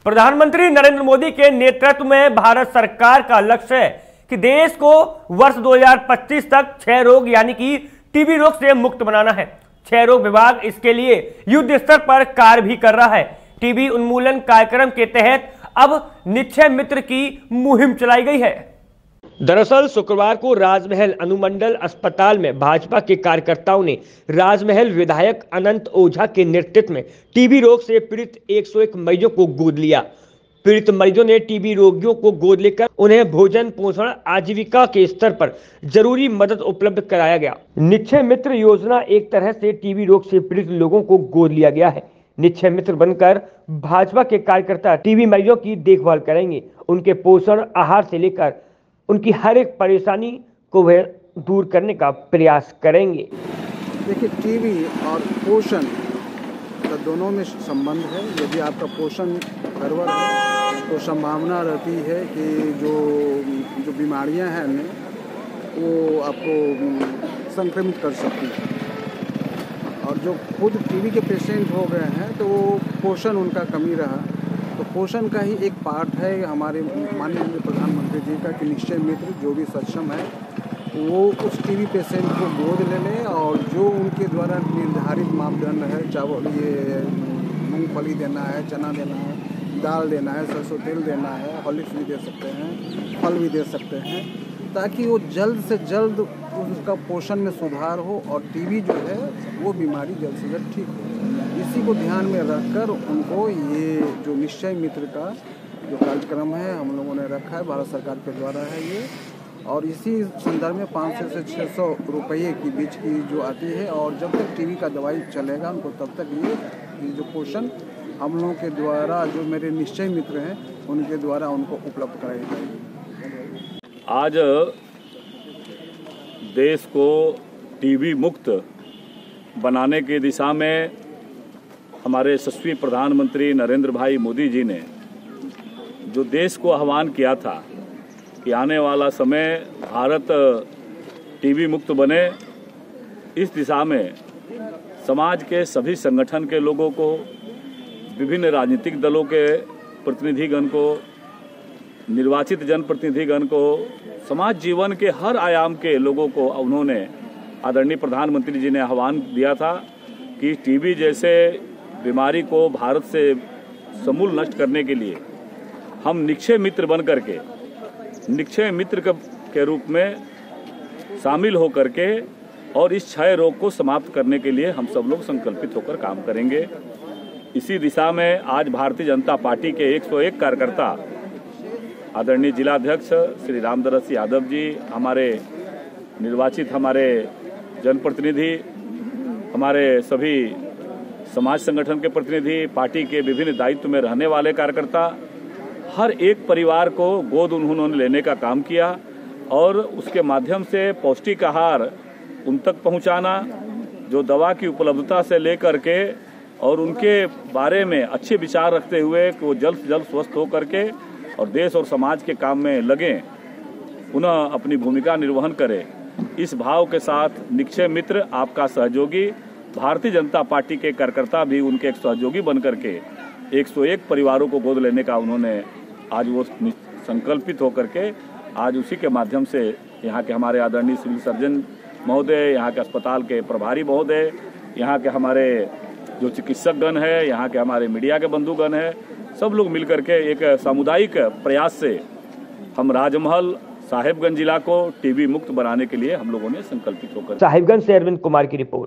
प्रधानमंत्री नरेंद्र मोदी के नेतृत्व में भारत सरकार का लक्ष्य है कि देश को वर्ष 2025 तक क्षय रोग यानी कि टीबी रोग से मुक्त बनाना है। क्षय रोग विभाग इसके लिए युद्ध स्तर पर कार्य भी कर रहा है। टीबी उन्मूलन कार्यक्रम के तहत अब निक्षय मित्र की मुहिम चलाई गई है। दरअसल शुक्रवार को राजमहल अनुमंडल अस्पताल में भाजपा के कार्यकर्ताओं ने राजमहल विधायक अनंत ओझा के नेतृत्व में टीबी रोग से पीड़ित 101 मरीजों को गोद लिया। पीड़ित मरीजों ने टीबी रोगियों को गोद लेकर उन्हें भोजन, पोषण, आजीविका के स्तर पर जरूरी मदद उपलब्ध कराया गया। निक्षय मित्र योजना एक तरह से टीबी रोग से पीड़ित लोगों को गोद लिया गया है। निक्षय मित्र बनकर भाजपा के कार्यकर्ता टीबी मरीजों की देखभाल करेंगे। उनके पोषण, आहार से लेकर उनकी हर एक परेशानी को वह दूर करने का प्रयास करेंगे। देखिए, टीबी और पोषण का दोनों में संबंध है। यदि आपका पोषण गड़बड़ है तो संभावना रहती है कि जो बीमारियां हैं वो आपको संक्रमित कर सकती है। और जो खुद टीबी के पेशेंट हो गए हैं तो वो पोषण उनका कमी रहा, तो पोषण का ही एक पार्ट है हमारे माननीय प्रधानमंत्री जी का कि निक्षय मित्र जो भी सक्षम है वो उस टीबी पेशेंट को गोद ले लें और जो उनके द्वारा निर्धारित मापदंड है, चावल ये मूंगफली देना है, चना देना है, दाल देना है, सरसों तेल देना है, हॉर्लिक्स भी दे सकते हैं, फल भी दे सकते हैं, ताकि वो जल्द से जल्द उसका पोषण में सुधार हो और टीबी जो है वो बीमारी जल्द से जल्द ठीक हो। इसी को ध्यान में रखकर उनको ये जो निक्षय मित्र का जो कार्यक्रम है हम लोगों ने रखा है, भारत सरकार के द्वारा है ये, और इसी संदर्भ में 500 से 600 रुपये की बीच की जो आती है और जब तक टीबी का दवाई चलेगा उनको तब तक ये जो पोषण हम लोगों के द्वारा जो मेरे निक्षय मित्र हैं उनके द्वारा उनको उपलब्ध कराई जाएगी। आज देश को टीबी मुक्त बनाने की दिशा में हमारे यशस्वी प्रधानमंत्री नरेंद्र भाई मोदी जी ने जो देश को आह्वान किया था कि आने वाला समय भारत टीबी मुक्त बने, इस दिशा में समाज के सभी संगठन के लोगों को, विभिन्न राजनीतिक दलों के प्रतिनिधिगण को, निर्वाचित जनप्रतिनिधिगण को, समाज जीवन के हर आयाम के लोगों को उन्होंने आदरणीय प्रधानमंत्री जी ने आह्वान दिया था कि टीबी जैसे बीमारी को भारत से समूल नष्ट करने के लिए हम निक्षय मित्र बन करके निक्षय मित्र के रूप में शामिल हो करके और इस क्षय रोग को समाप्त करने के लिए हम सब लोग संकल्पित होकर काम करेंगे। इसी दिशा में आज भारतीय जनता पार्टी के 101 कार्यकर्ता आदरणीय जिलाध्यक्ष श्री रामदरस यादव जी, हमारे निर्वाचित हमारे जनप्रतिनिधि, हमारे सभी समाज संगठन के प्रतिनिधि, पार्टी के विभिन्न दायित्व में रहने वाले कार्यकर्ता, हर एक परिवार को गोद उन्होंने लेने का काम किया और उसके माध्यम से पौष्टिक आहार उन तक पहुंचाना, जो दवा की उपलब्धता से लेकर के और उनके बारे में अच्छे विचार रखते हुए कि वो जल्द से जल्द स्वस्थ हो करके और देश और समाज के काम में लगें, पुनः अपनी भूमिका निर्वहन करें। इस भाव के साथ निक्षय मित्र आपका सहयोगी, भारतीय जनता पार्टी के कार्यकर्ता भी उनके एक सहयोगी बनकर के 101 परिवारों को गोद लेने का उन्होंने आज वो संकल्पित होकर के आज उसी के माध्यम से यहाँ के हमारे आदरणीय सिविल सर्जन महोदय, यहाँ के अस्पताल के प्रभारी महोदय, यहाँ के हमारे जो चिकित्सक गण है, यहाँ के हमारे मीडिया के बंधुगण हैं, सब लोग मिलकर के एक सामुदायिक प्रयास से हम राजमहल साहिबगंज जिला को टीबी मुक्त बनाने के लिए हम लोगों ने संकल्पित होकर। साहिबगंज से अरविंद कुमार की रिपोर्ट।